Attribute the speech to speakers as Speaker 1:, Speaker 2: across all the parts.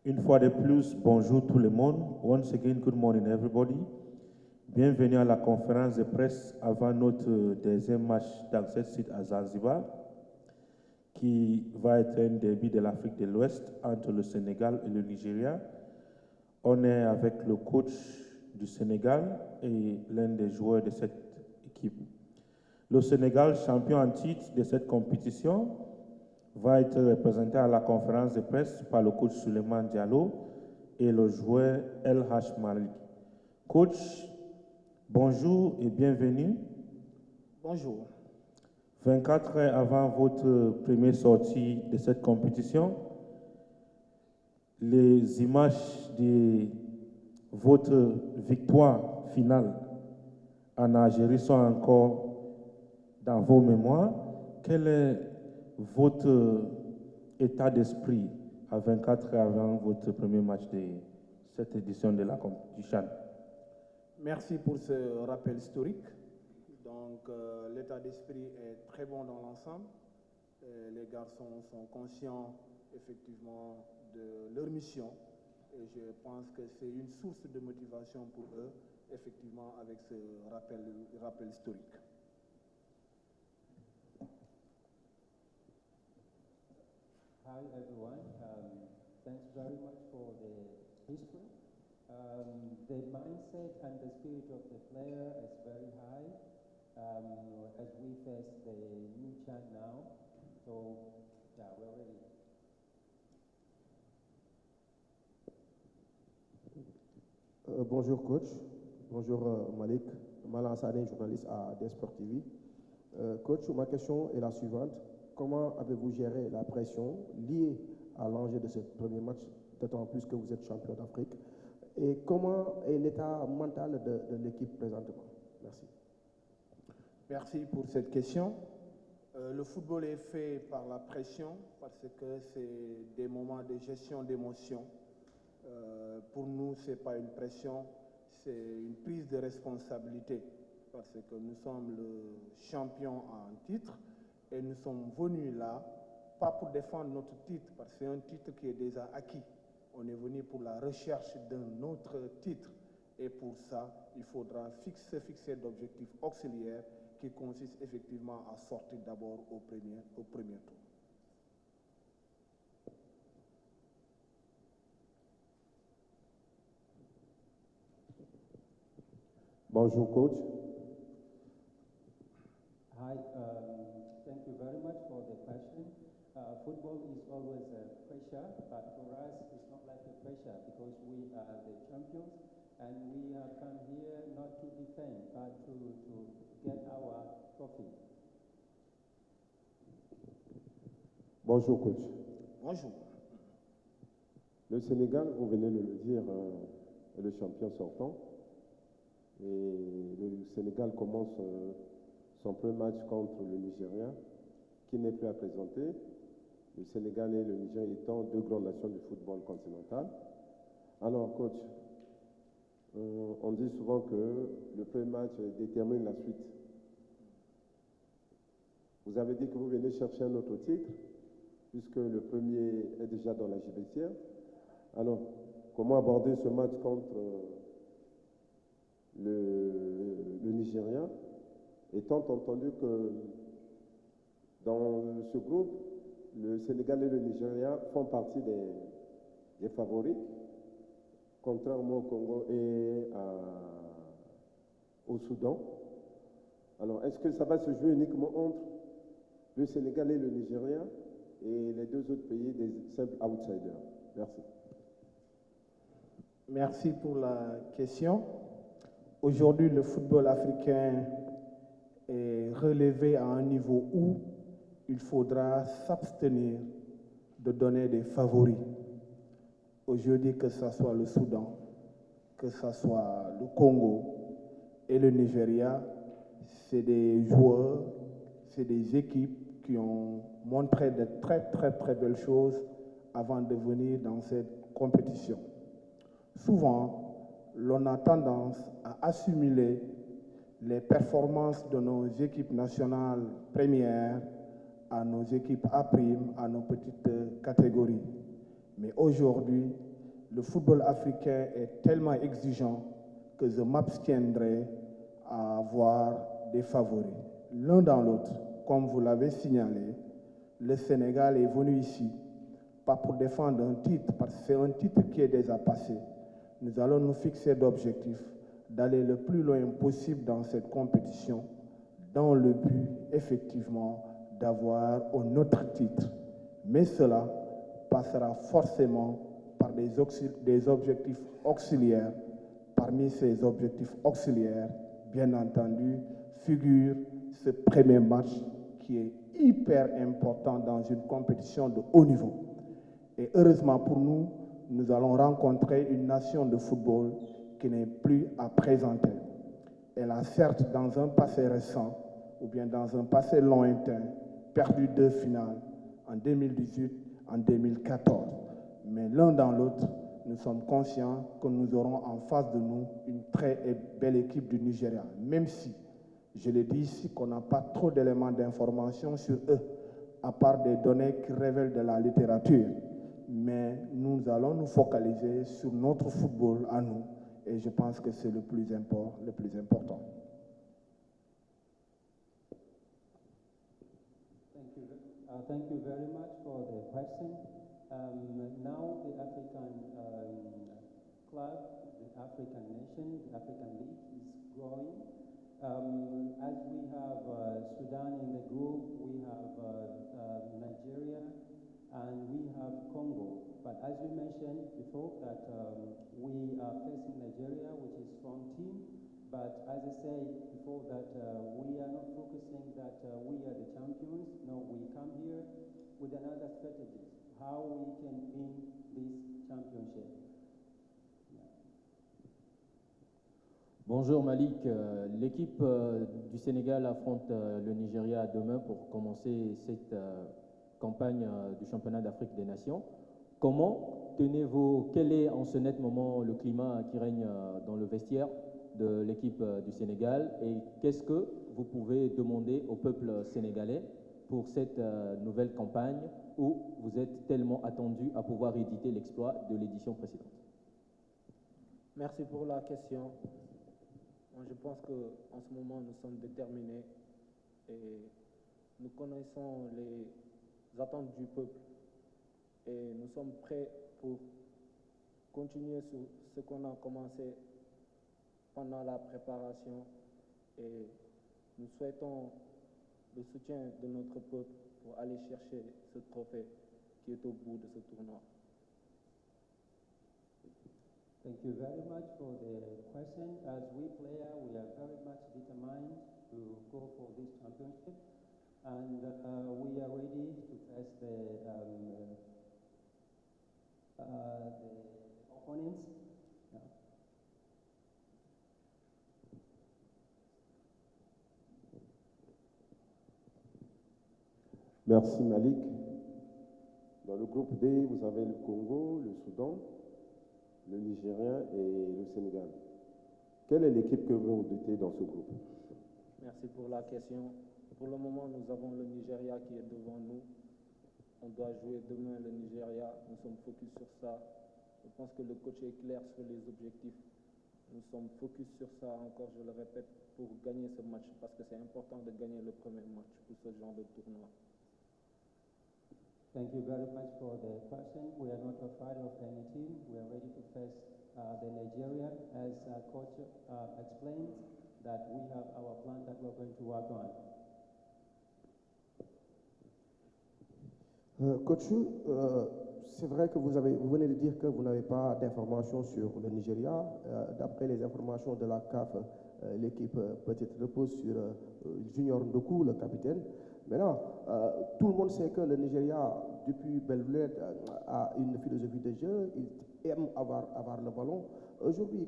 Speaker 1: Une fois de plus, bonjour tout le monde. Once again, good morning everybody. Bienvenue à la conférence de presse avant notre deuxième match dans cette site à Zanzibar, qui va être un derby de l'Afrique de l'Ouest entre le Sénégal et le Nigeria. On est avec le coach du Sénégal et l'un des joueurs de cette équipe. Le Sénégal, champion en titre de cette compétition, va être représenté à la conférence de presse par le coach Souleymane Diallo et le joueur El Hadj Malick. Coach, bonjour et bienvenue.
Speaker 2: Bonjour.
Speaker 1: 24 heures avant votre première sortie de cette compétition, les images de votre victoire finale en Algérie sont encore dans vos mémoires. Quel est votre état d'esprit à 24 heures avant votre premier match de cette édition de la compétition?
Speaker 2: Merci pour ce rappel historique. Donc, l'état d'esprit est très bon dans l'ensemble. Les garçons sont conscients effectivement de leur mission et je pense que c'est une source de motivation pour eux, effectivement, avec ce rappel historique.
Speaker 3: Hi everyone, thanks very much for the history. The mindset and the spirit of the player is very high as we face the new chant now. So, yeah, we're ready.
Speaker 4: Bonjour coach, bonjour Malick, Malang Sané, journaliste à Desport TV. Coach, ma question est la suivante. Comment avez-vous géré la pression liée à l'enjeu de ce premier match, d'autant plus que vous êtes champion d'Afrique? Et comment est l'état mental de l'équipe présentement? Merci.
Speaker 2: Merci pour cette question. Le football est fait par la pression parce que c'est des moments de gestion d'émotions. Pour nous, ce n'est pas une pression, c'est une prise de responsabilité parce que nous sommes le champion en titre. Et nous sommes venus là, pas pour défendre notre titre, parce que c'est un titre qui est déjà acquis. On est venu pour la recherche d'un autre titre. Et pour ça, il faudra fixer d'objectifs auxiliaires qui consistent effectivement à sortir d'abord au premier tour.
Speaker 1: Bonjour coach.
Speaker 3: Hi, thank you very much for the question. Football is always a pressure, but for us it's not like a pressure because we are the champions and we have come here not to defend but to get our trophy.
Speaker 5: Bonjour coach.
Speaker 2: Bonjour.
Speaker 5: Le Sénégal, vous venez de le dire, est le champion sortant. Et le Sénégal commence son premier match contre le Nigeria, qui n'est plus à présenter. Le Sénégal et le Nigeria étant deux grandes nations du football continental. Alors, coach, on dit souvent que le premier match détermine la suite. Vous avez dit que vous venez chercher un autre titre, puisque le premier est déjà dans la gibecière. Alors, comment aborder ce match contre le Nigeria, étant entendu que dans ce groupe, le Sénégal et le Nigeria font partie des favoris, contrairement au Congo et au Soudan. Alors, est-ce que ça va se jouer uniquement entre le Sénégal et le Nigeria et les deux autres pays des simples outsiders? Merci.
Speaker 2: Merci pour la question. Aujourd'hui, le football africain est relevé à un niveau où il faudra s'abstenir de donner des favoris. Aujourd'hui, que ce soit le Soudan, que ce soit le Congo et le Nigeria, c'est des joueurs, c'est des équipes qui ont montré de très belles choses avant de venir dans cette compétition. Souvent, l'on a tendance à assimiler les performances de nos équipes nationales premières à nos équipes A', à nos petites catégories. Mais aujourd'hui, le football africain est tellement exigeant que je m'abstiendrai à avoir des favoris. L'un dans l'autre, comme vous l'avez signalé, le Sénégal est venu ici, pas pour défendre un titre, parce que c'est un titre qui est déjà passé. Nous allons nous fixer d'objectifs d'aller le plus loin possible dans cette compétition, dans le but, effectivement, d'avoir un autre titre. Mais cela passera forcément par des objectifs auxiliaires. Parmi ces objectifs auxiliaires, bien entendu, figure ce premier match qui est hyper important dans une compétition de haut niveau. Et heureusement pour nous, nous allons rencontrer une nation de football qui n'est plus à présenter. Elle a certes, dans un passé récent, ou bien dans un passé lointain, perdu 2 finales, en 2018, en 2014. Mais l'un dans l'autre, nous sommes conscients que nous aurons en face de nous une très belle équipe du Nigeria, même si, je l'ai dit ici, qu'on n'a pas trop d'éléments d'information sur eux, à part des données qui révèlent de la littérature. Mais nous allons nous focaliser sur notre football à nous, et je pense que c'est le plus important.
Speaker 3: Thank you very much for the question. Now the African club, the African nation, the African league is growing. As we have Sudan in the group, we have Nigeria, and we have Congo. But as you mentioned before, that we are facing Nigeria, which is a strong team. But as I say before, that we are not focusing that we are the champions. No, we come here with another strategy, how we can win this championship.
Speaker 6: Bonjour Malik, l'équipe du Sénégal affronte le Nigeria demain pour commencer cette campagne du championnat d'Afrique des Nations. Comment tenez-vous, quel est en ce net moment le climat qui règne dans le vestiaire de l'équipe du Sénégal et qu'est-ce que vous pouvez demander au peuple sénégalais pour cette nouvelle campagne où vous êtes tellement attendu à pouvoir éditer l'exploit de l'édition précédente?
Speaker 7: Merci pour la question. Moi, je pense qu'en ce moment, nous sommes déterminés et nous connaissons les attentes du peuple et nous sommes prêts pour continuer sur ce qu'on a commencé pendant la préparation et nous souhaitons le soutien de notre peuple pour aller chercher ce trophée qui est au bout de ce tournoi.
Speaker 3: Thank you very much for the question. As we player, we are very much determined to go for this championship, and we are ready to face the opponents. Yeah.
Speaker 5: Merci Malik. Dans le groupe D, vous avez le Congo, le Soudan, le Nigérien et le Sénégal. Quelle est l'équipe que vous doutez dans ce groupe?
Speaker 7: Merci pour la question. Pour le moment, nous avons le Nigeria qui est devant nous. On doit jouer demain le Nigeria. Nous sommes focus sur ça. Je pense que le coach est clair sur les objectifs. Nous sommes focus sur ça, encore je le répète, pour gagner ce match, parce que c'est important de gagner le premier match pour ce genre de tournoi.
Speaker 3: Thank you very much for the question. We are not afraid of any team. We are ready to face the Nigerian, as coach explained, that we have our plan that we're going to work on.
Speaker 4: Coach, c'est vrai que vous venez de dire que vous n'avez pas d'informations sur le Nigeria. D'après les informations de la CAF, l'équipe peut-être repose sur Junior Ndoku, le capitaine. Maintenant, tout le monde sait que le Nigeria, depuis Belgrade, a une philosophie de jeu. Il aime avoir le ballon. Aujourd'hui,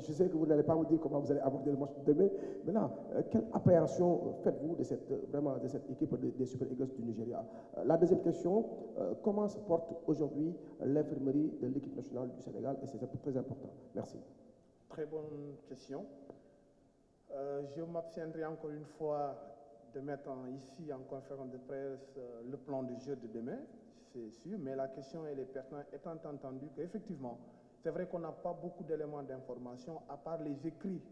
Speaker 4: je sais que vous n'allez pas me dire comment vous allez aborder le match de demain. Maintenant, quelle appréhension faites-vous de cette équipe des Super Eagles du Nigeria? La deuxième question, comment se porte aujourd'hui l'infirmerie de l'équipe nationale du Sénégal? Et c'est très important. Merci.
Speaker 2: Très bonne question. Je m'abstiendrai encore une fois de mettre ici en conférence de presse le plan de jeu de demain. c'est sûr, mais la question elle est pertinente, étant entendu qu'effectivement, c'est vrai qu'on n'a pas beaucoup d'éléments d'information, à part les écrits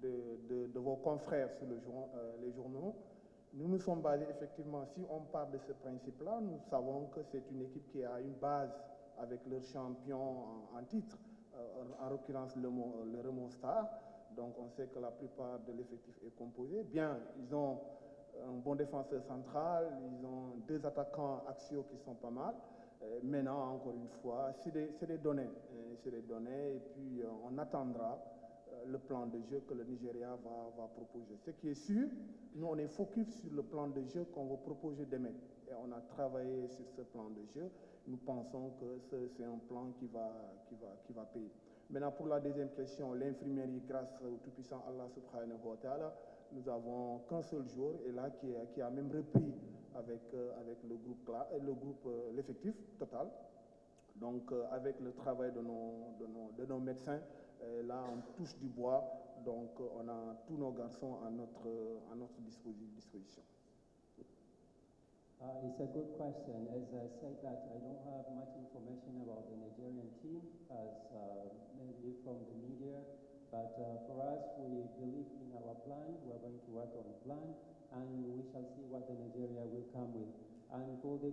Speaker 2: de vos confrères sur les journaux. Nous nous sommes basés effectivement, si on part de ce principe-là, nous savons que c'est une équipe qui a une base avec leur champion en titre, en l'occurrence le Remo Star. Donc on sait que la plupart de l'effectif est composé. Bien, ils ont un bon défenseur central, ils ont 2 attaquants axiaux qui sont pas mal. Maintenant, encore une fois, c'est des données. C'est des données et puis on attendra le plan de jeu que le Nigeria va proposer. Ce qui est sûr, nous on est focus sur le plan de jeu qu'on va proposer demain. Et on a travaillé sur ce plan de jeu. Nous pensons que c'est un plan qui va payer. Maintenant, pour la deuxième question, l'infirmerie, grâce au tout-puissant Allah subhanahu wa ta'ala, nous n'avons qu'un seul jour, et là, qui a même repris avec l'effectif total. Donc, avec le travail de nos médecins, là, on touche du bois, donc on a tous nos garçons à notre disposition.
Speaker 3: It's a good question. As I said that I don't have much information about the Nigerian team, as mainly from the media. But for us, we believe in our plan. We're going to work on the plan, and we shall see what the Nigeria will come with. And for the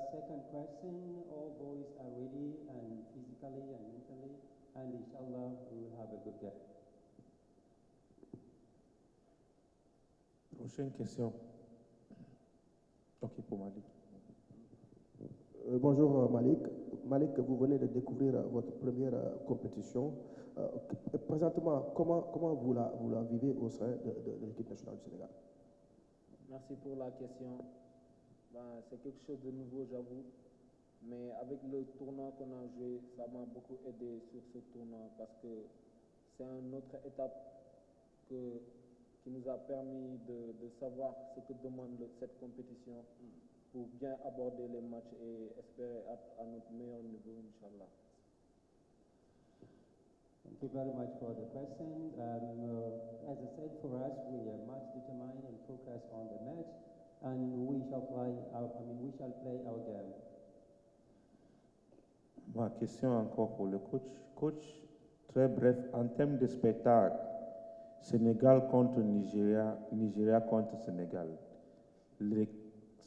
Speaker 3: second question, all boys are ready, and physically and mentally, and inshallah, we will have a good game.
Speaker 1: Prochaine question. Ok, pour Malik.
Speaker 4: Bonjour Malik. Malik, vous venez de découvrir votre première compétition. Présentement, comment vous la vivez au sein de l'équipe nationale du Sénégal?
Speaker 7: Merci pour la question. C'est quelque chose de nouveau, j'avoue. Mais avec le tournoi qu'on a joué, ça m'a beaucoup aidé sur ce tournoi parce que c'est une autre étape qui nous a permis de savoir ce que demande cette compétition pour bien aborder les matchs et espérer à notre meilleur niveau, Inch'Allah.
Speaker 3: Thank you very much for the question. As I said, for us, we are much determined and focused on the match, and we shall play our game.
Speaker 1: Ma question encore pour le coach. Coach, très bref, en termes de spectacle, Sénégal contre Nigeria, Nigeria contre Sénégal, les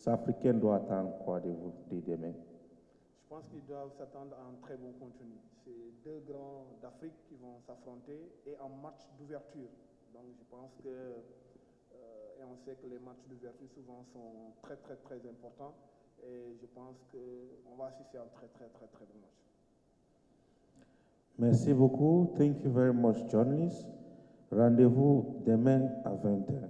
Speaker 1: Africains doivent attendre quoi de vous demain?
Speaker 2: Je pense qu'ils doivent s'attendre à un très bon contenu. C'est 2 grands d'Afrique qui vont s'affronter et en match d'ouverture. Donc je pense que, et on sait que les matchs d'ouverture souvent sont très très très importants. Et je pense qu'on va assister à un très très très très bon match.
Speaker 1: Merci beaucoup. Thank you very much, journalists. Rendez-vous demain à 20h.